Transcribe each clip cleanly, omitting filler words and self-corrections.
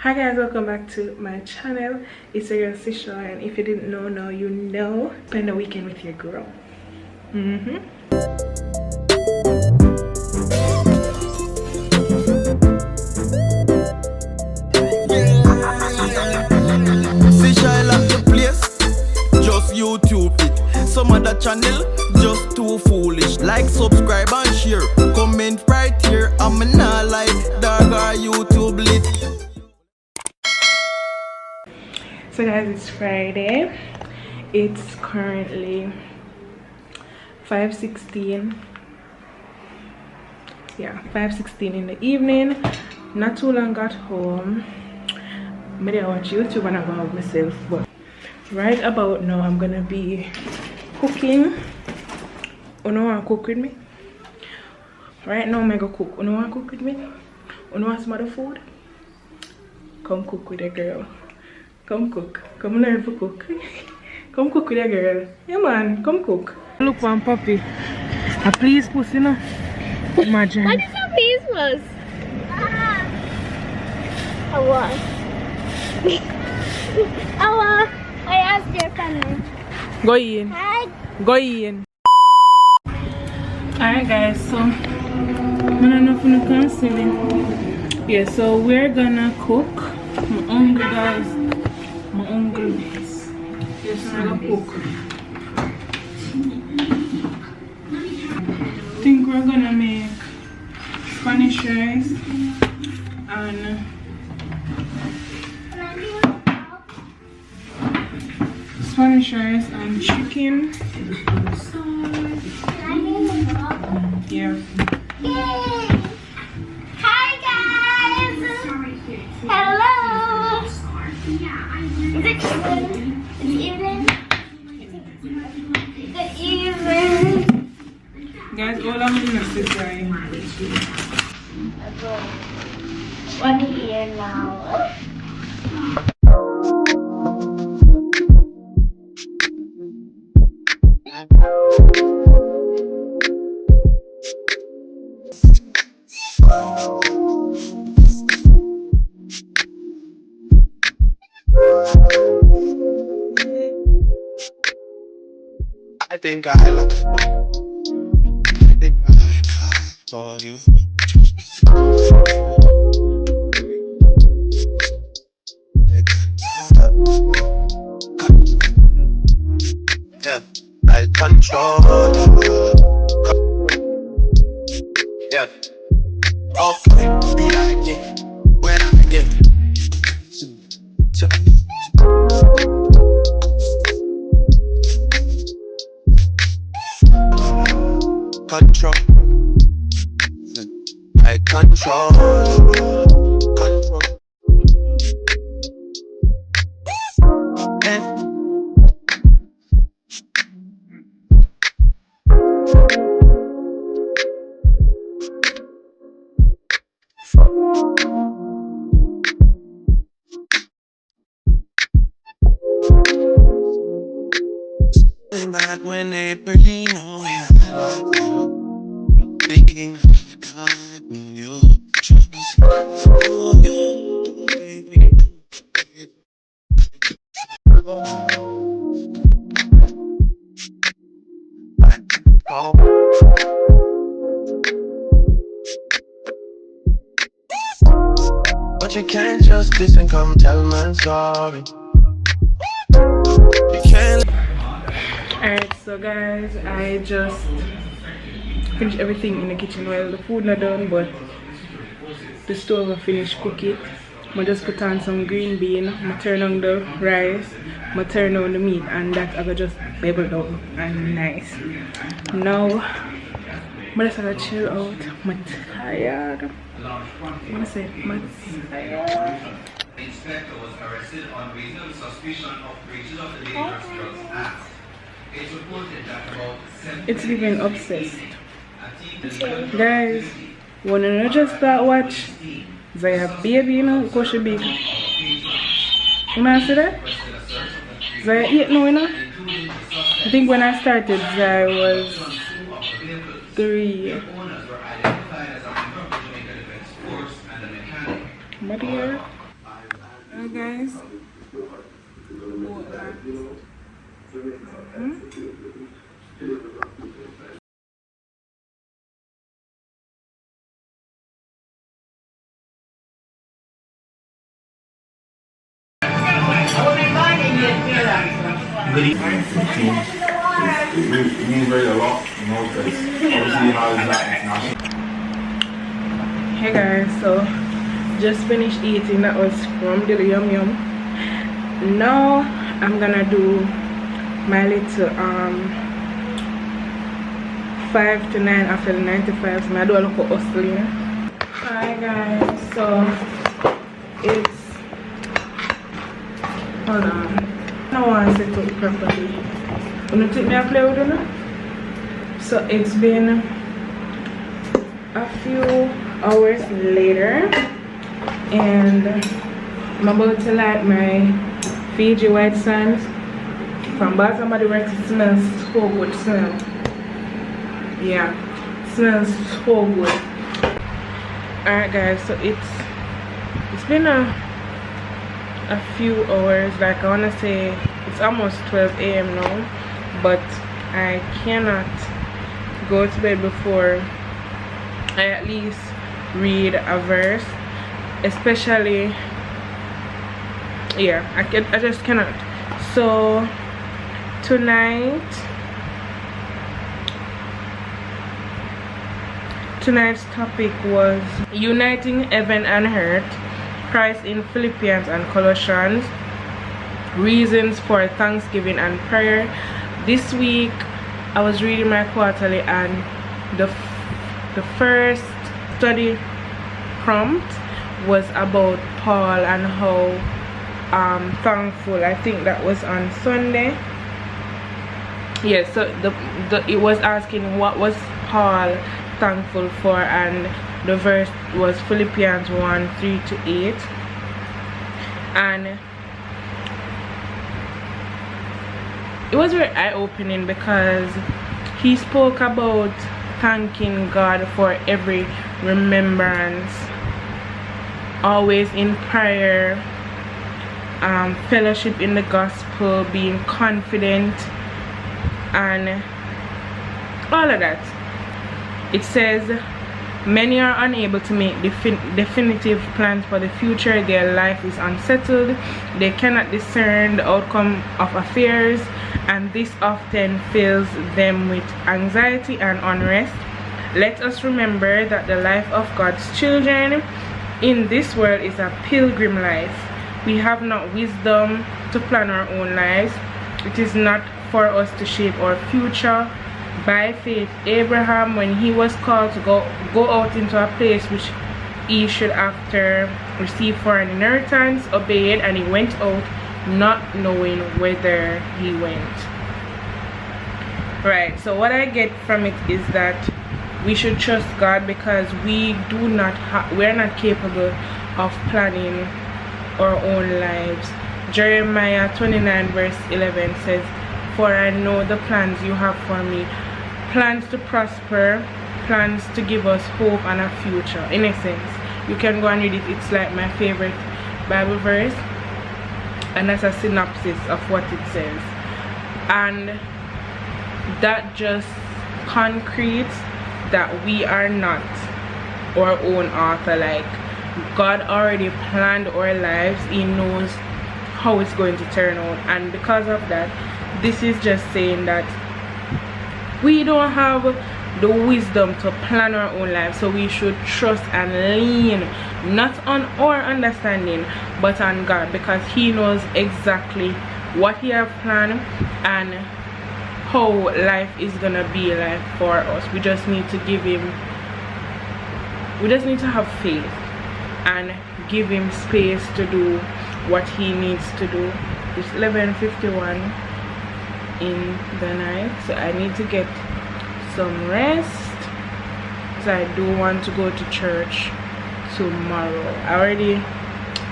Hi guys, welcome back to my channel. It's your girl Chesouye, and if you didn't know, now you know. Spend the weekend with your girl. Chesouye lock the place, just YouTube it. Some other channel, just too foolish. Like, subscribe and share. Comment right here. I'm not like dog or YouTube lit. So guys, it's Friday. It's currently 5:16. Yeah, 5:16 in the evening. Not too long got home. Maybe I watch YouTube and I go out myself, but right about now I'm gonna be cooking. You know want to cook with me? Right now I'm gonna cook. You know want to cook with me? You know want some other food? Come cook with a girl. Come cook. Come learn to cook. Come cook with a girl. Yeah man, come cook. Look one puppy. Please pussy no. Imagine. What is your face was? Awa. Awa. I asked your family. Go in. Hi. Go in. Alright guys, so I don't know if you can see me. Yeah, so we're gonna cook. I'm hungry guys. I'm hungry. Yes, I'm gonna cook. I think we're gonna make Spanish rice and chicken. Yeah. Hi guys. Hello. Is it evening? Good evening. Guys, all I'm doing is this guy. One year now. I think I saw you. Yeah, I control. Yeah, okay, be like it when I get control. I control. Control. Back when they pretty know thinking God you just you baby. But you can't just listen, come tell my story. You can't. Alright, so guys, I just finished everything in the kitchen. Well, the food not done, but the stove I finished cooking. I just put on some green bean, I turn on the rice, I turn on the meat, and that I just bevel down and nice. Now I just have to chill out. I'm tired. I say I'm tired. The inspector was arrested on reasonable suspicion of breaches of the Dangerous Drugs Act. It's reported that about 7 It's giving obsessed. Guys, wanna just start watch Zaya baby, you know, because she big. You know see that? Zaya 8 now, you know? I think when I started Zaya was 3. What year? guys. Good evening. We enjoyed a lot, you know, because obviously how is that international. Hey guys, so just finished eating. That was scrum-diddly yum yum. Now I'm gonna do my little 5 to 9 after the 95. So I do a little hustling. Hi guys, so it's, hold on, I don't want to set up properly. Wanna take me a play with you? So it's been a few hours later and I'm about to light my Fiji white sands from bottom of the works. It smells so good. Yeah, it smells so good. Alright guys, so it's been a few hours, like I want to say it's almost 12 a.m. now, but I cannot go to bed before I at least read a verse, especially, yeah, I just cannot. So tonight's topic was uniting heaven and earth, Christ in Philippians and Colossians, reasons for thanksgiving and prayer. This week I was reading my quarterly and the first study prompt was about Paul and how thankful. I think that was on Sunday. Yeah, so it was asking what was Paul thankful for, and the verse was Philippians 1:3-8, and it was very eye-opening because he spoke about thanking God for every remembrance, always in prayer, fellowship in the gospel, being confident, and all of that. It says many are unable to make definitive plans for the future. Their life is unsettled. They cannot discern the outcome of affairs, and this often fills them with anxiety and unrest. Let us remember that the life of God's children in this world is a pilgrim life. We have not wisdom to plan our own lives. It is not for us to shape our future. By faith, Abraham, when he was called to go out into a place which he should after receive for an inheritance, obeyed, and he went out not knowing whither he went. Right, so what I get from it is that we should trust God because we're not capable of planning our own lives. Jeremiah 29:11 says, "For I know the plans you have for me, plans to prosper, plans to give us hope and a future." In essence, you can go and read it. It's like my favorite Bible verse, and that's a synopsis of what it says. And that just concretes that we are not our own author. Like, God already planned our lives. He knows how it's going to turn out, and because of that, this is just saying that we don't have the wisdom to plan our own lives, so we should trust and lean not on our understanding but on God, because he knows exactly what he has planned and how life is gonna be like for us. We just need to have faith and give him space to do what he needs to do. It's 11:51 in the night, so I need to get some rest because I do want to go to church tomorrow. I already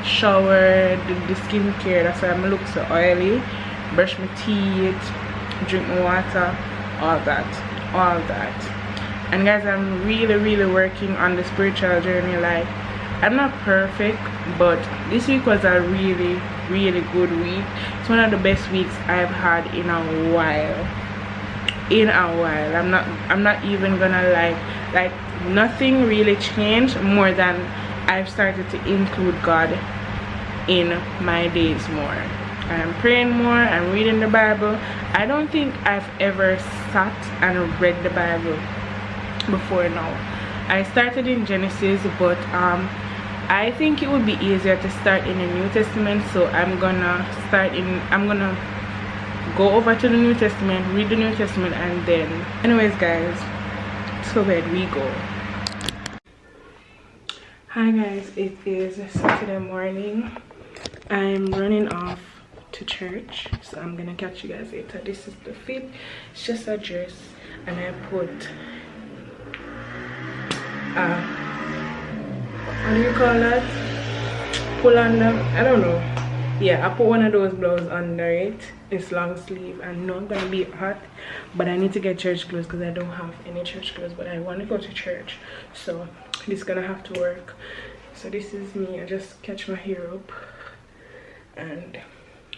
showered, did the skincare, that's why I look so oily, brush my teeth, drink my water, all that. And guys, I'm really working on the spiritual journey. Like, I'm not perfect, but this week was a really good week. It's one of the best weeks I've had in a while. I'm not even gonna lie, like nothing really changed more than I've started to include God in my days more. I'm praying more, I'm reading the Bible. I don't think I've ever sat and read the Bible before now. I started in Genesis, but I think it would be easier to start in the New Testament, so I'm gonna go over to the New Testament, read the New Testament, and then anyways guys, to bed we go. Hi guys, it is Saturday morning. I'm running off to church, so I'm gonna catch you guys later. This is the fit. It's just a dress, and I put what do you call that? Pull under, I don't know. Yeah, I put one of those blouses under it. It's long sleeve and not gonna be hot, but I need to get church clothes because I don't have any church clothes, but I want to go to church, so this is gonna have to work. So this is me. I just catch my hair up and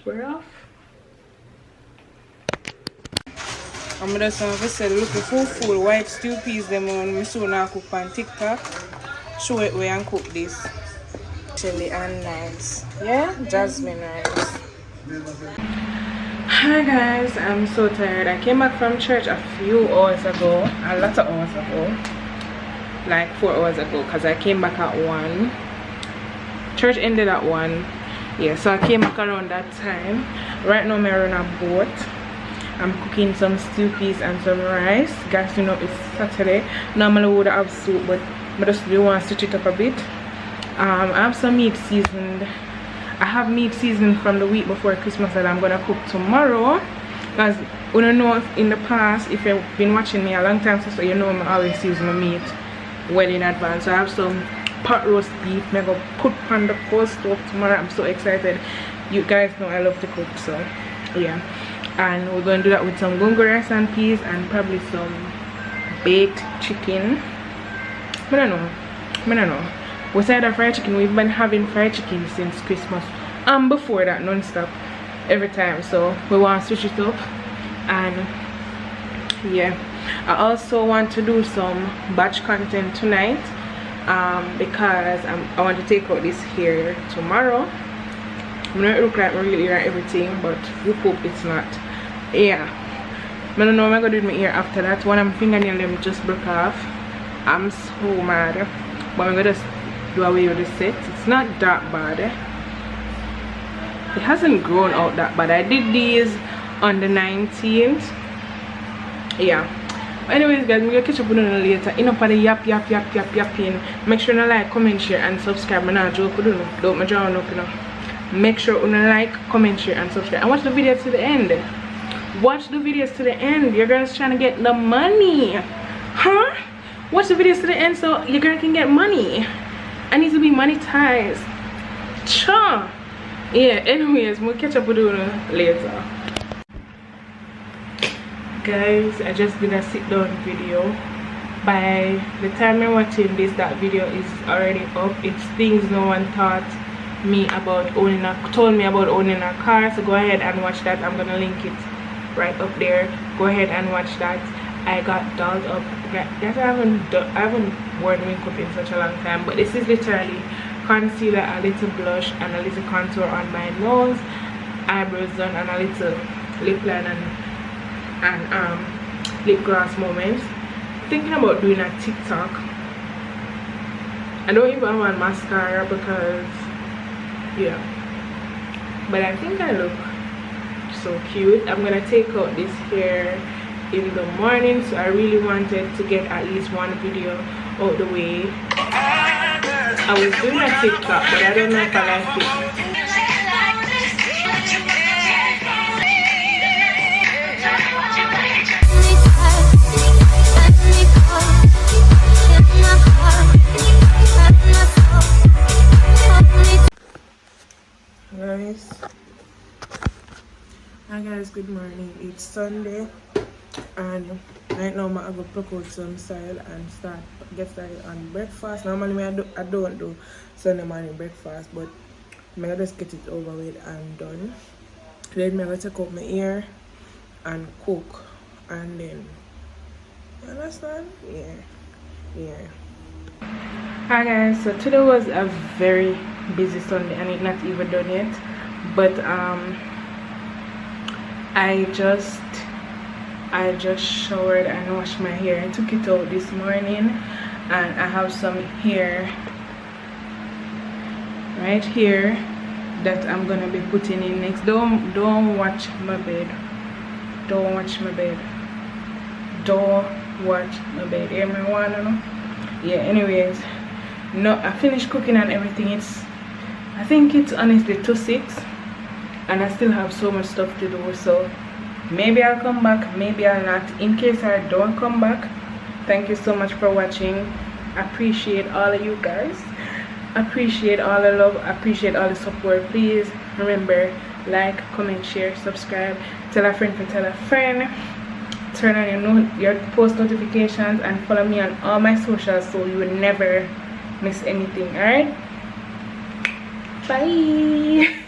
we're off. I'm just looking for full white stew peas them on me soon I cook on TikTok. Show it where and cook this. Chili and nice. Yeah, jasmine rice. Hi guys, I'm so tired. I came back from church a few hours ago, a lot of hours ago, like 4 hours ago, because I came back at 1. Church ended at 1. Yeah, so I came back around that time. Right now I'm on a boat. I'm cooking some stew peas and some rice. Guys, you know it's Saturday. Normally I would have soup, but I just really want to switch it up a bit. I have some meat seasoned. I have meat seasoned from the week before Christmas that I'm gonna cook tomorrow. Because you don't know, in the past, if you've been watching me a long time, so you know I always season my meat well in advance. So I have some pot roast beef I'm gonna put on the coal stove tomorrow. I'm so excited. You guys know I love to cook, so yeah. And we're gonna do that with some gungo rice and peas and probably some baked chicken. I don't know. We said that fried chicken, we've been having fried chicken since Christmas, and before that non-stop every time, so we want to switch it up. And yeah, I also want to do some batch content tonight, because I want to take out this hair tomorrow. I'm not look like really and everything, but we hope it's not. Yeah, I don't know what I'm gonna do with my hair after that. One of my fingernails them just broke off. I'm so mad, but I'm gonna just do away with the set. It's not that bad. It hasn't grown out that bad. I did these on the 19th. Yeah. Anyways guys, I'm gonna catch up with you later. Enough of the yapping. Make sure you like, comment, share, and subscribe. I'm not joking, don't make up, you know. Make sure you like, comment, share, and subscribe, and watch the video to the end. Watch the videos to the end. Your girl's trying to get the money, huh? Watch the videos to the end so your girl can get money. I need to be monetized. Cha. Yeah, anyways, we'll catch up with you later. Guys, I just did a sit down video. By the time you're watching this, that video is already up. It's things no one told me about owning a car, so go ahead and watch that. I'm gonna link it right up there. Go ahead and watch that. I got dolled up. Guys, I haven't worn makeup in such a long time, but this is literally concealer, a little blush, and a little contour on my nose, eyebrows done, and a little lip line and lip gloss moments. Thinking about doing a TikTok. I don't even want mascara because yeah, but I think I look so cute. I'm gonna take out this hair in the morning, so I really wanted to get at least one video out the way. I was doing a TikTok, but I don't know if I like it. Hi guys, good morning. It's Sunday and Right now I go pluck out some style and get started on breakfast. Normally I don't do Sunday morning breakfast, but I just get it over with and done. Then I'm gonna take out my hair and cook, and then you understand? Yeah. Hi guys, so today was a very busy Sunday and it's not even done yet, but I just showered and washed my hair and took it out this morning, and I have some hair right here that I'm gonna be putting in next. Don't watch my bed. Don't watch my bed. Hear me, wanna? Yeah, anyways, no, I finished cooking and everything. I think it's honestly 2:06 and I still have so much stuff to do, so maybe I'll come back, maybe I'll not. In case I don't come back, thank you so much for watching. Appreciate all of you guys, appreciate all the love, appreciate all the support. Please remember, like, comment, share, subscribe, tell a friend to tell a friend, turn on your post notifications, and follow me on all my socials so you will never miss anything. All right, bye.